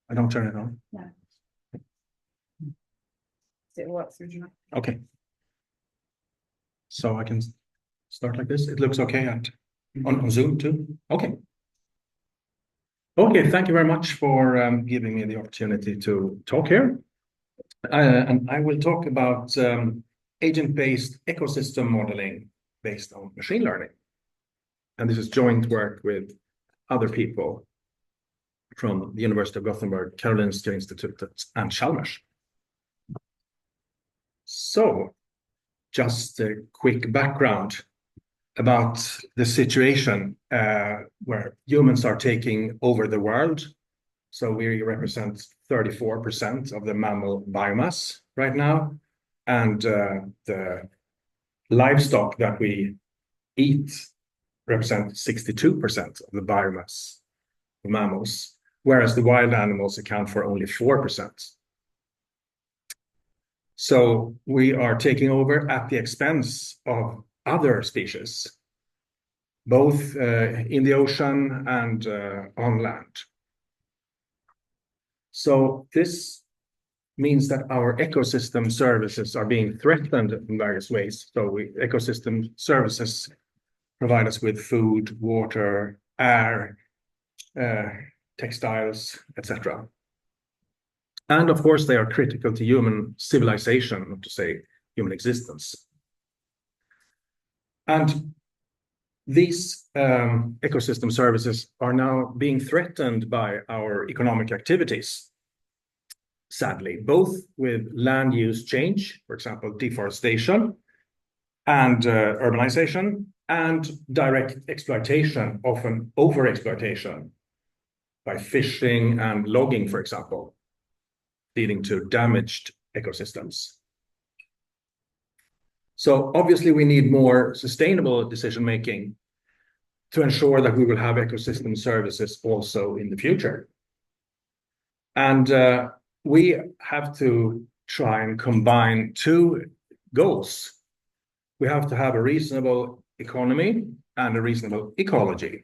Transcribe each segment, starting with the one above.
I don't turn it on. No. It works originally. Okay. So I can start like this. It looks okay on Zoom too. Okay. Okay, thank you very much for giving me the opportunity to talk here. And I will talk about agent-based ecosystem modeling based on machine learning. And this is joint work with other people from the University of Gothenburg, Karolinska Institutet, and Chalmers. So, just a quick background about the situation where humans are taking over the world. So we represent 34% of the mammal biomass right now, and the livestock that we eat represent 62% of the biomass of mammals, whereas the wild animals account for only 4%. So we are taking over at the expense of other species, both in the ocean and on land. So this means that our ecosystem services are being threatened in various ways. So ecosystem services provide us with food, water, air, textiles, etc. And of course, they are critical to human civilization, not to say human existence. And these ecosystem services are now being threatened by our economic activities, sadly, both with land use change, for example, deforestation and urbanization, and direct exploitation, often overexploitation by fishing and logging, for example, leading to damaged ecosystems. So obviously we need more sustainable decision-making to ensure that we will have ecosystem services also in the future. And we have to try and combine two goals. We have to have a reasonable economy and a reasonable ecology.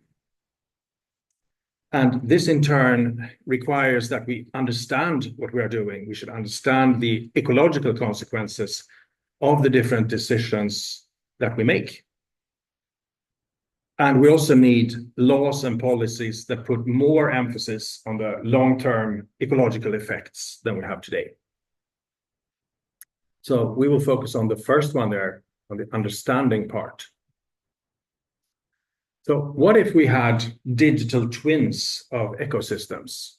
And this in turn requires that we understand what we are doing. We should understand the ecological consequences of the different decisions that we make. And we also need laws and policies that put more emphasis on the long-term ecological effects than we have today. So we will focus on the first one there, on the understanding part. So what if we had digital twins of ecosystems?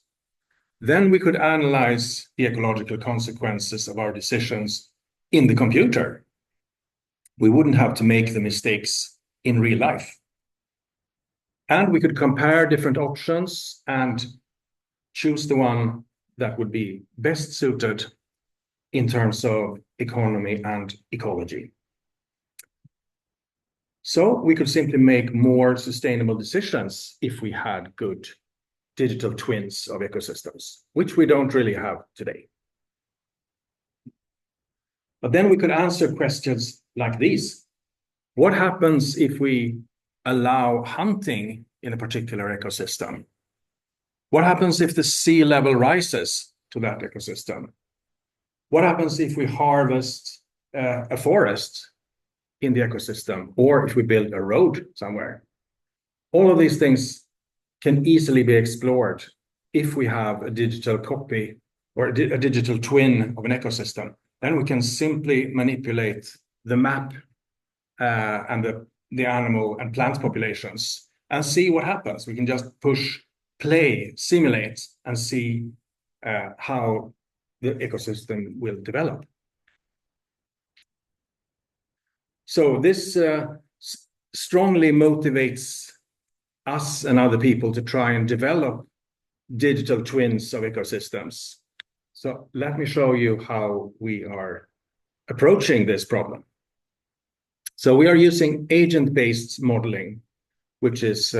Then we could analyze the ecological consequences of our decisions in the computer. We wouldn't have to make the mistakes in real life. And we could compare different options and choose the one that would be best suited in terms of economy and ecology. So we could simply make more sustainable decisions if we had good digital twins of ecosystems, which we don't really have today. But then we could answer questions like these. What happens if we allow hunting in a particular ecosystem? What happens if the sea level rises to that ecosystem? What happens if we harvest a forest in the ecosystem, or if we build a road somewhere? All of these things can easily be explored if we have a digital copy or a digital twin of an ecosystem. Then we can simply manipulate the map and the animal and plant populations and see what happens. We can just push play, simulate, and see how the ecosystem will develop. So this strongly motivates us and other people to try and develop digital twins of ecosystems. So let me show you how we are approaching this problem. So we are using agent-based modeling, which is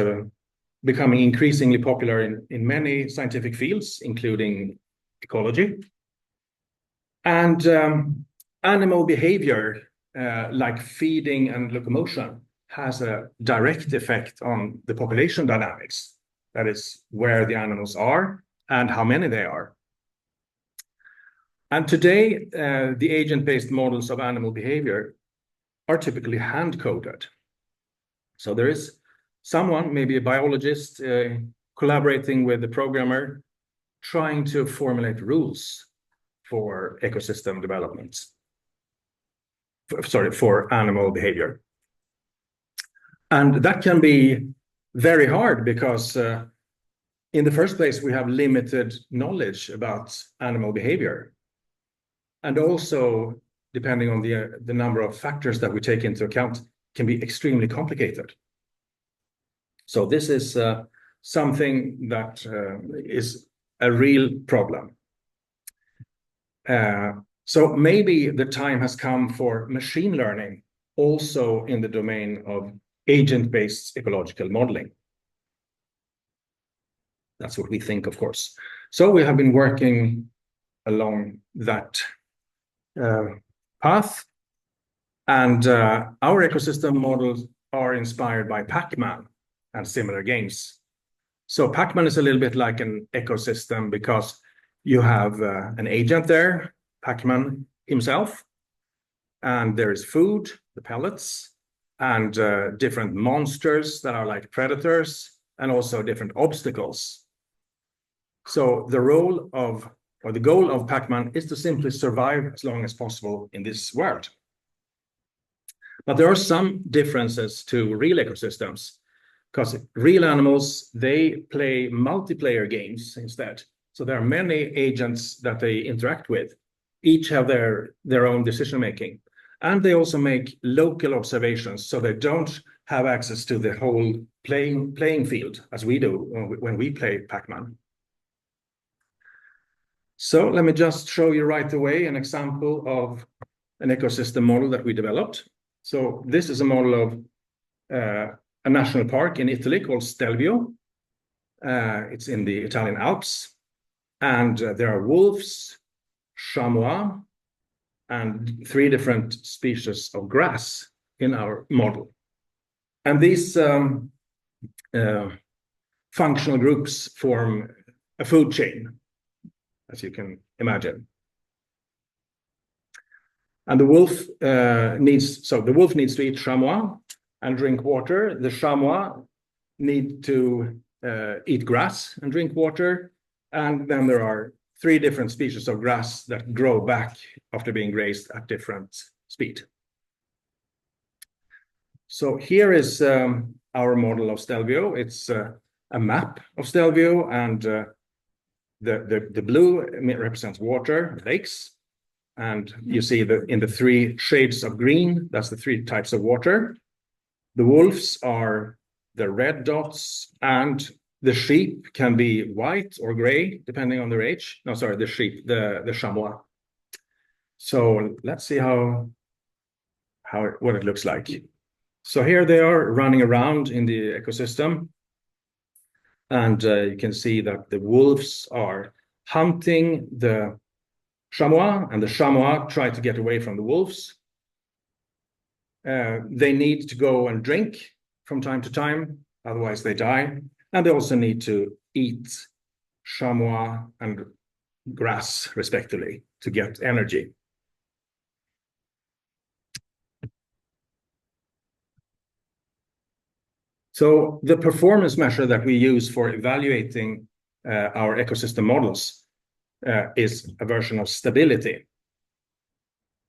becoming increasingly popular in many scientific fields, including ecology. And animal behavior, like feeding and locomotion, has a direct effect on the population dynamics. That is where the animals are and how many they are. And today, the agent-based models of animal behavior are typically hand-coded. So there is someone, maybe a biologist, collaborating with the programmer, trying to formulate rules for ecosystem development. For animal behavior. And that can be very hard because in the first place, we have limited knowledge about animal behavior. And also, depending on the number of factors that we take into account, can be extremely complicated. So this is something that is a real problem. So maybe the time has come for machine learning also in the domain of agent-based ecological modeling. That's what we think, of course. So we have been working along that path. And our ecosystem models are inspired by Pac-Man and similar games. So Pac-Man is a little bit like an ecosystem because you have an agent there, Pac-Man himself, and there is food, the pellets, and different monsters that are like predators, and also different obstacles. So the goal of Pac-Man is to simply survive as long as possible in this world. But there are some differences to real ecosystems, because real animals, they play multiplayer games instead. So there are many agents that they interact with. Each have their own decision-making. And they also make local observations, so they don't have access to the whole playing field as we do when we play Pac-Man. So let me just show you right away an example of an ecosystem model that we developed. So this is a model of a national park in Italy called Stelvio. It's in the Italian Alps. And there are wolves, chamois, and 3 different species of grass in our model. And these functional groups form a food chain, as you can imagine. And the wolf needs to eat chamois and drink water. The chamois need to eat grass and drink water. And then there are 3 different species of grass that grow back after being grazed at different speed. So here is our model of Stelvio. It's a map of Stelvio, and the blue represents water, lakes. And you see in the 3 shades of green, that's the 3 types of water. The wolves are the red dots, and the sheep can be white or gray, depending on their age. No, sorry, the sheep, the chamois. So let's see what it looks like. So here they are running around in the ecosystem. And you can see that the wolves are hunting the chamois, and the chamois try to get away from the wolves. They need to go and drink from time to time, otherwise they die. And they also need to eat chamois and grass, respectively, to get energy. So the performance measure that we use for evaluating our ecosystem models is a version of stability.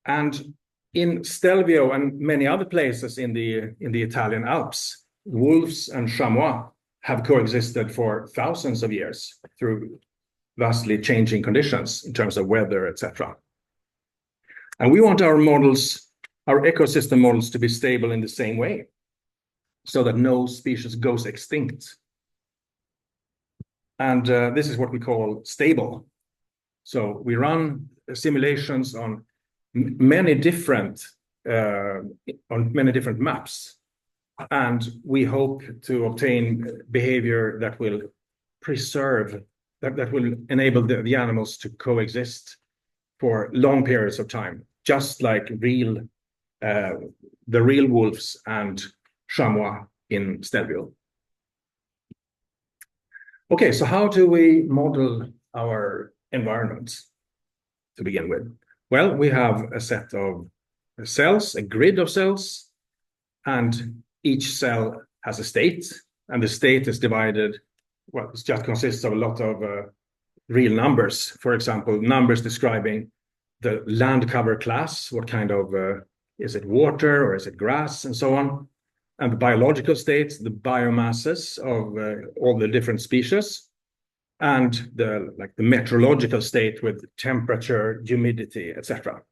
And in Stelvio and many other places in the Italian Alps, wolves and chamois have coexisted for thousands of years through vastly changing conditions in terms of weather, etc. And we want our ecosystem models to be stable in the same way, so that no species goes extinct. And this is what we call stable. So we run simulations on many different maps, and we hope to obtain behavior that will that will enable the animals to coexist for long periods of time, just like the real wolves and chamois in Stelvio. Okay, so how do we model our environment to begin with? Well, we have a set of cells, a grid of cells, and each cell has a state, and the state is divided, well, it just consists of a lot of real numbers. For example, numbers describing the land cover class, what kind of, is it water or is it grass, and so on. And the biological states, the biomasses of all the different species, and the meteorological state with temperature, humidity, etc.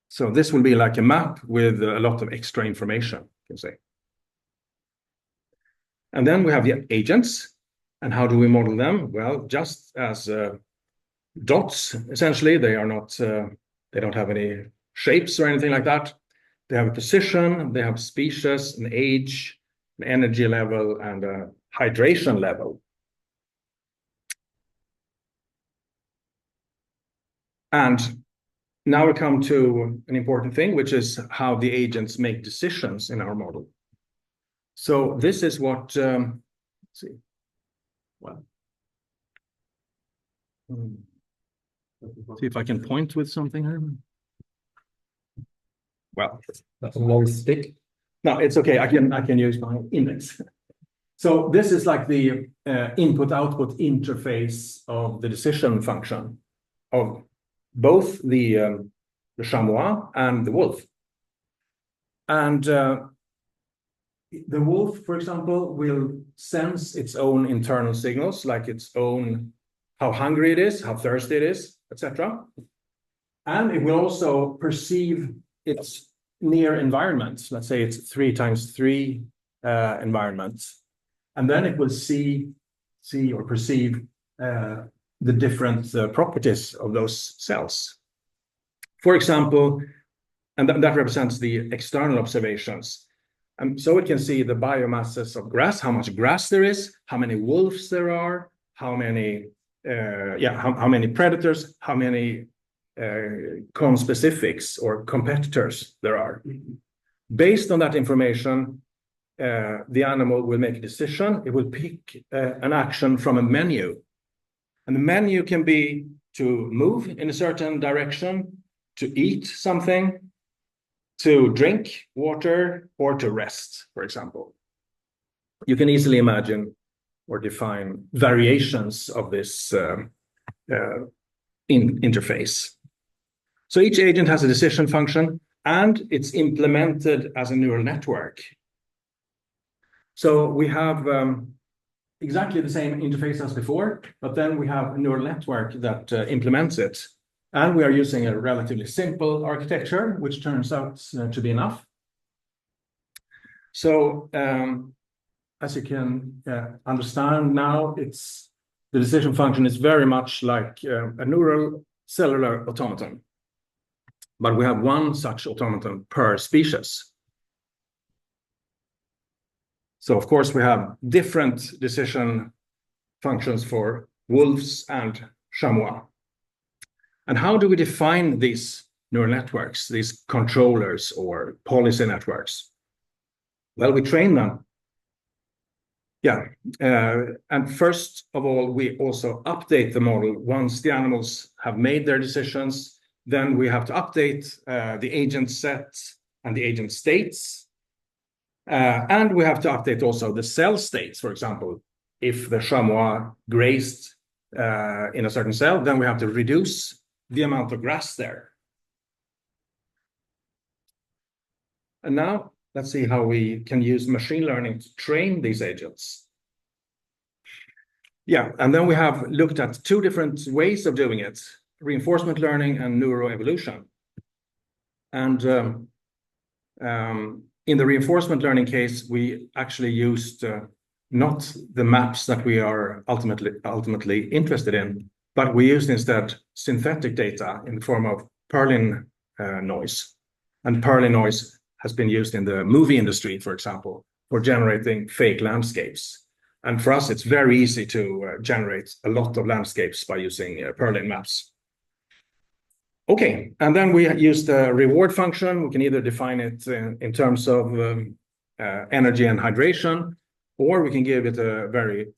So this will be like a map with a lot of extra information, you can say. And then we have the agents. And how do we model them? Well, just as dots, essentially, they don't have any shapes or anything like that. They have a position, they have species, an age, an energy level, and a hydration level. And now we come to an important thing, which is how the agents make decisions in our model. So this is what, let's see. Well, see if I can point with something here. Well, that's a long stick. No, it's okay. I can use my index. So this is like the input-output interface of the decision function of both the chamois and the wolf. And the wolf, for example, will sense its own internal signals, like its own, how hungry it is, how thirsty it is, etc. And it will also perceive its near environment. Let's say it's 3x3 environments. And then it will see or perceive the different properties of those cells. For example, and that represents the external observations. So it can see the biomasses of grass, how much grass there is, how many wolves there are, how many predators, how many conspecifics or competitors there are. Based on that information, the animal will make a decision. It will pick an action from a menu. And the menu can be to move in a certain direction, to eat something, to drink water, or to rest, for example. You can easily imagine or define variations of this interface. So each agent has a decision function, and it's implemented as a neural network. So we have exactly the same interface as before, but then we have a neural network that implements it. And we are using a relatively simple architecture, which turns out to be enough. So as you can understand now, the decision function is very much like a neural cellular automaton. But we have one such automaton per species. So of course we have different decision functions for wolves and chamois. And how do we define these neural networks, these controllers or policy networks? Well, we train them. Yeah, and first of all, we also update the model once the animals have made their decisions. Then we have to update the agent set and the agent states. And we have to update also the cell states, for example. If the chamois grazed in a certain cell, then we have to reduce the amount of grass there. And now let's see how we can use machine learning to train these agents. Yeah, and then we have looked at two different ways of doing it: reinforcement learning and neuroevolution. And in the reinforcement learning case, we actually used not the maps that we are ultimately interested in, but we used instead synthetic data in the form of Perlin noise. And Perlin noise has been used in the movie industry, for example, for generating fake landscapes. And for us, it's very easy to generate a lot of landscapes by using Perlin maps. Okay, and then we use the reward function. We can either define it in terms of energy and hydration, or we can give it a very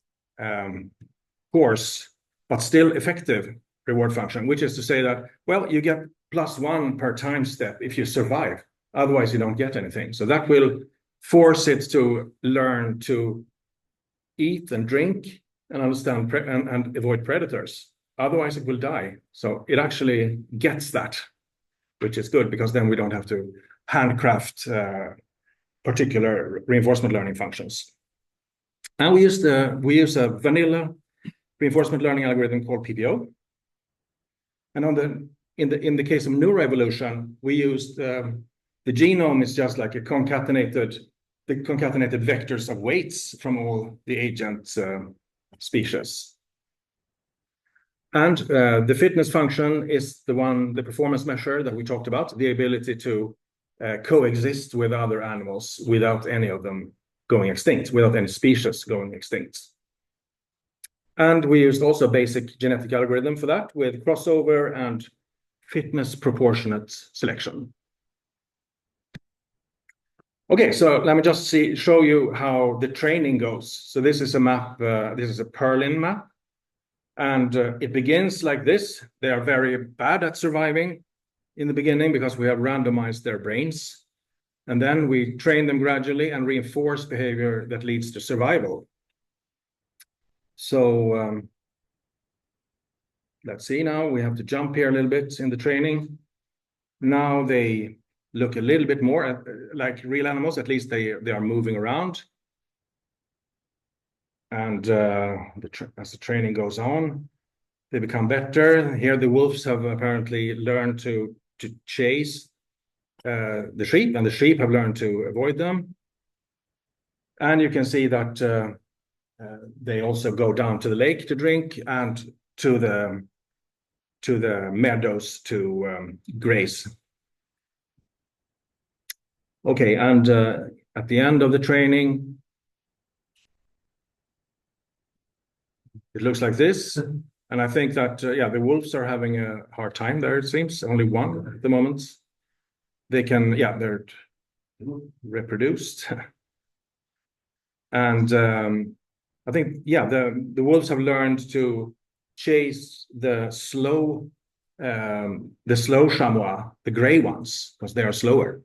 coarse but still effective reward function, which is to say that, well, you get +1 per time step if you survive. Otherwise, you don't get anything. So that will force it to learn to eat and drink and understand and avoid predators. Otherwise, it will die. So it actually gets that, which is good, because then we don't have to handcraft particular reinforcement learning functions. And we use a vanilla reinforcement learning algorithm called PPO. And in the case of neuroevolution, we used the genome is just like the concatenated vectors of weights from all the agent species. And the fitness function is the performance measure that we talked about, the ability to coexist with other animals without any of them going extinct, without any species going extinct. And we used also a basic genetic algorithm for that with crossover and fitness proportionate selection. Okay, so let me just show you how the training goes. So this is a map, this is a Perlin map. And it begins like this. They are very bad at surviving in the beginning because we have randomized their brains. And then we train them gradually and reinforce behavior that leads to survival. So let's see now, we have to jump here a little bit in the training. Now they look a little bit more like real animals, at least they are moving around. And as the training goes on, they become better. Here the wolves have apparently learned to chase the sheep, and the sheep have learned to avoid them. And you can see that they also go down to the lake to drink and to the meadows to graze. Okay, and at the end of the training, it looks like this. And I think that, the wolves are having a hard time there, it seems. Only one at the moment. They can, they're reproduced. And I think, the wolves have learned to chase the slow chamois, the gray ones, because they are slower.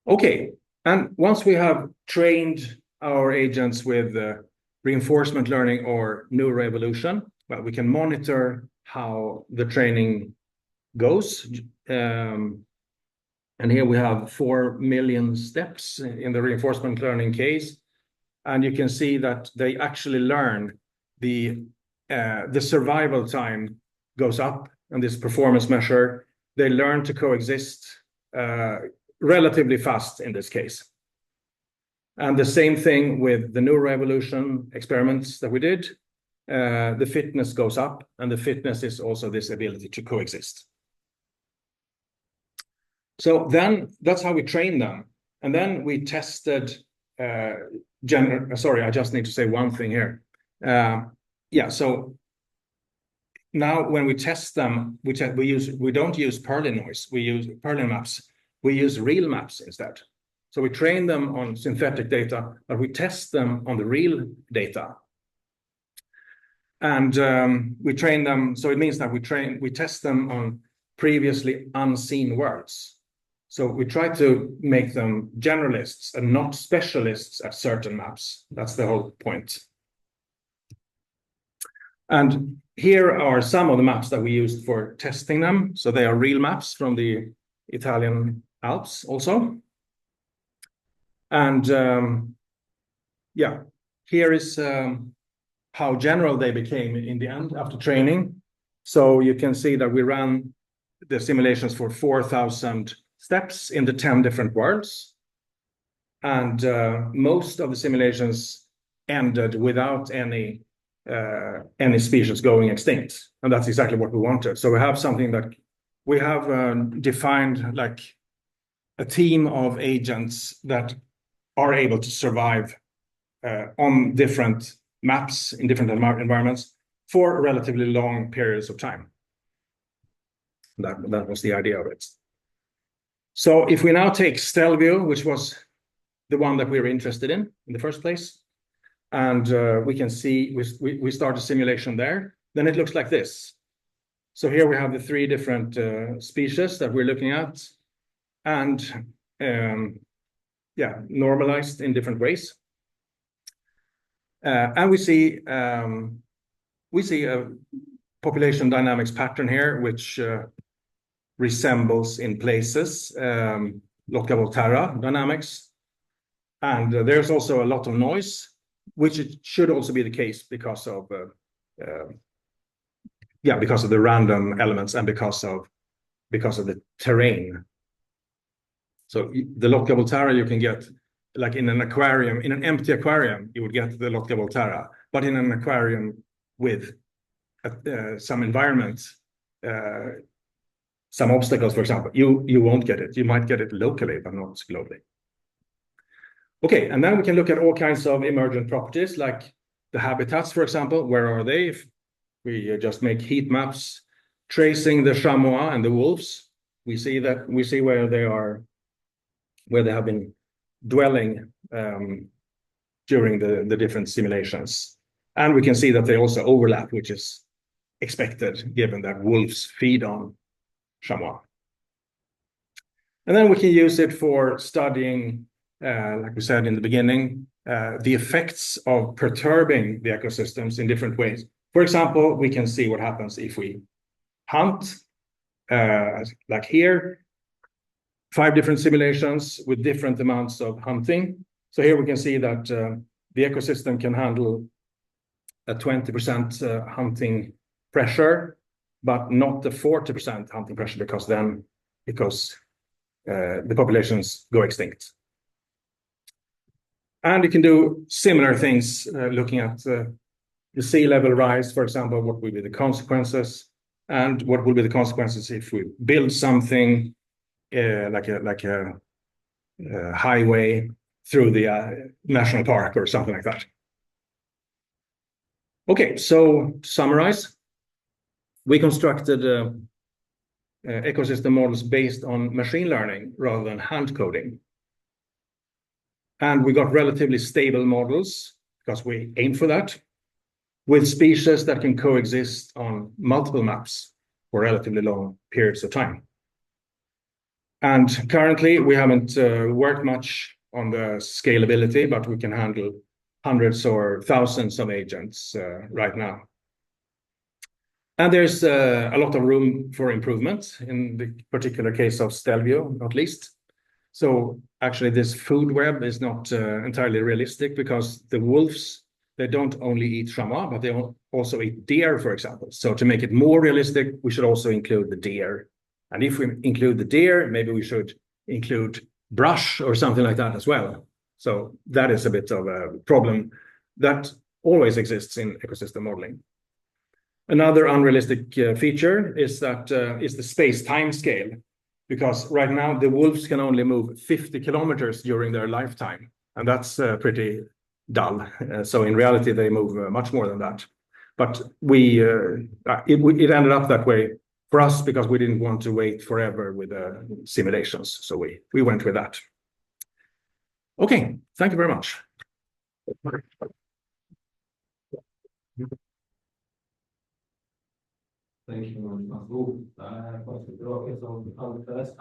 Okay, and once we have trained our agents with reinforcement learning or neuroevolution, well, we can monitor how the training goes. And here we have 4 million steps in the reinforcement learning case. And you can see that they actually learn the survival time goes up on this performance measure. They learn to coexist relatively fast in this case. And the same thing with the neuroevolution experiments that we did. The fitness goes up, and the fitness is also this ability to coexist. So then that's how we train them. And then we tested sorry, I just need to say one thing here. So now when we test them, we don't use Perlin noise, we use Perlin maps. We use real maps instead. So we train them on synthetic data, but we test them on the real data. And we train them, so it means that we test them on previously unseen words. So we try to make them generalists and not specialists at certain maps. That's the whole point. And here are some of the maps that we used for testing them. So they are real maps from the Italian Alps also. And here is how general they became in the end after training. So you can see that we ran the simulations for 4,000 steps in the 10 different worlds. And most of the simulations ended without any species going extinct. And that's exactly what we wanted. So we have something that we have defined like a team of agents that are able to survive on different maps in different environments for relatively long periods of time. That was the idea of it. So if we now take Stelvio, which was the one that we were interested in the first place, And we can see, we start a simulation there. Then it looks like this. So here we have the three different species that we're looking at, and normalized in different ways. And we see a population dynamics pattern here, which resembles in places Lotka-Volterra dynamics. And there's also a lot of noise, which it should also be the case because of the random elements and because of the terrain. So the Lotka-Volterra you can get like in an aquarium, in an empty aquarium, you would get the Lotka-Volterra, but in an aquarium with some environment, some obstacles, for example, you won't get it. You might get it locally, but not globally. Okay, and then we can look at all kinds of emergent properties, like the habitats, for example. Where are they? If we just make heat maps tracing the chamois and the wolves, we see where they are, where they have been dwelling during the different simulations. And we can see that they also overlap, which is expected given that wolves feed on chamois. And then we can use it for studying, like we said in the beginning, the effects of perturbing the ecosystems in different ways. For example, we can see what happens if we hunt, like here, 5 different simulations with different amounts of hunting. So here we can see that the ecosystem can handle a 20% hunting pressure, but not the 40% hunting pressure, because the populations go extinct. And you can do similar things, looking at the sea level rise, for example, what will be the consequences, and what will be the consequences if we build something like a highway through the national park or something like that. Okay, so to summarize, we constructed ecosystem models based on machine learning rather than hand coding. And we got relatively stable models because we aim for that, with species that can coexist on multiple maps for relatively long periods of time. And currently, we haven't worked much on the scalability, but we can handle hundreds or thousands of agents right now. And there's a lot of room for improvement in the particular case of Stelvio, not least. So actually, this food web is not entirely realistic, because the wolves, they don't only eat chamois, but they also eat deer, for example. So to make it more realistic, we should also include the deer. And if we include the deer, maybe we should include brush or something like that as well. So that is a bit of a problem that always exists in ecosystem modeling. Another unrealistic feature is the space-time scale, because right now the wolves can only move 50 kilometers during their lifetime, and that's pretty dull. So in reality, they move much more than that. But it ended up that way for us because we didn't want to wait forever with simulations. So we went with that. Okay, thank you very much. Thank you very much. First.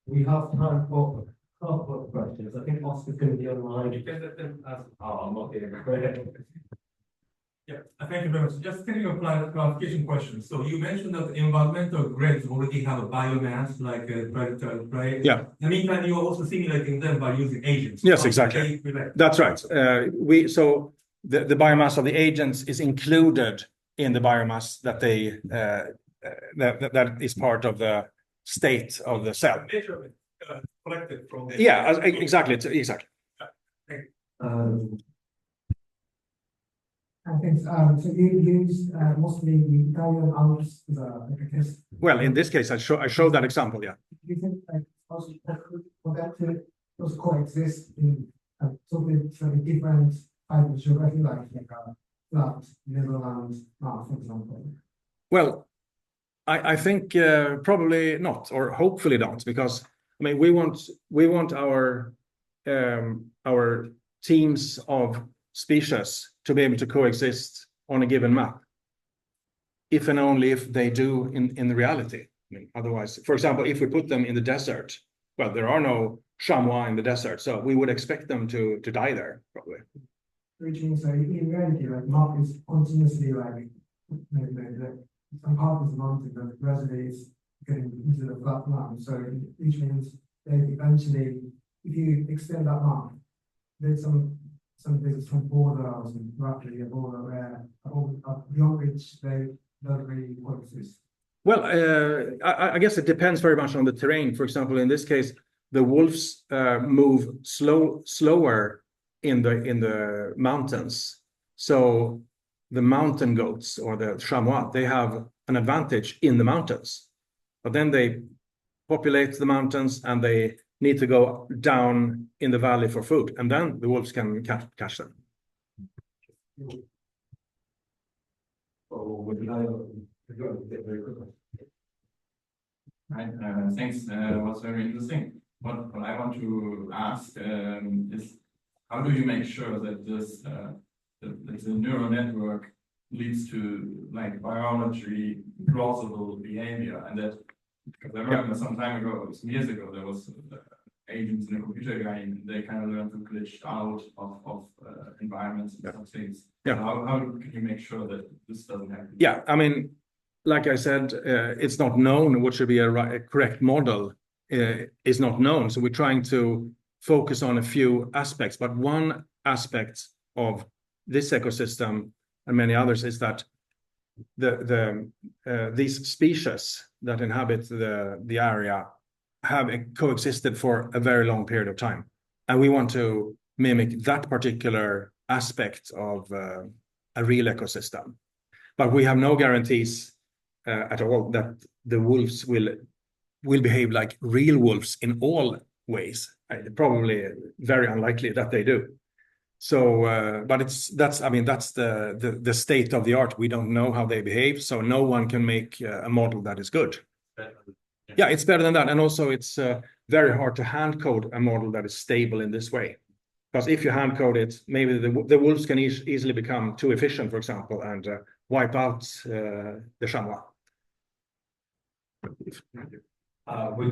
We have time for a couple of questions. I think Oscar's going to be online. You can let them ask. Oh, I'm not here. Yeah, thank you very much. Just getting a clarification question. So you mentioned that environmental grids already have a biomass, like a predator and prey. Yeah. In the meantime, you are also simulating them by using agents. Yes, exactly. That's right. So the biomass of the agents is included in the biomass that that is part of the state of the cell. Collected from the exactly. I think so. You use mostly the Italian Alps as a test. Well, in this case, I showed that example. Yeah. Do you think also for that to also coexist in something different type of geography, like flat Netherlands map, for example? Well, I think probably not, or hopefully not, because I mean we want our teams of species to be able to coexist on a given map, if and only if they do in the reality. I mean, otherwise, for example, if we put them in the desert, well, there are no chamois in the desert, so we would expect them to die there, probably. Which means that in reality, like map is continuously like some part is mounted, but gradually it's getting into the flat land. So which means that eventually, if you extend that map, there's some borders and roughly a border where beyond which they don't really coexist. Well, I guess it depends very much on the terrain. For example, in this case, the wolves move slower in the mountains. So the mountain goats or the chamois, they have an advantage in the mountains. But then they populate the mountains and they need to go down in the valley for food. And then the wolves can catch them. Right, thanks. Was very interesting. What I want to ask is, how do you make sure that this the neural network leads to like biology plausible behavior, and that, because I remember some time ago, some years ago, there was agents in a computer game, and they kind of learned to glitch out of environments and some things. Yeah. So how can you make sure that this doesn't happen? Yeah, I mean, like I said, it's not known what should be a correct model is not known. So we're trying to focus on a few aspects. But one aspect of this ecosystem and many others is that these species that inhabit the area have coexisted for a very long period of time. And we want to mimic that particular aspect of a real ecosystem. But we have no guarantees at all that the wolves will behave like real wolves in all ways. Probably very unlikely that they do. So, but that's the state of the art. We don't know how they behave, so no one can make a model that is good. Yeah, it's better than that, and also it's very hard to hand code a model that is stable in this way. Because if you hand code it, maybe the wolves can easily become too efficient, for example, and wipe out the chamois.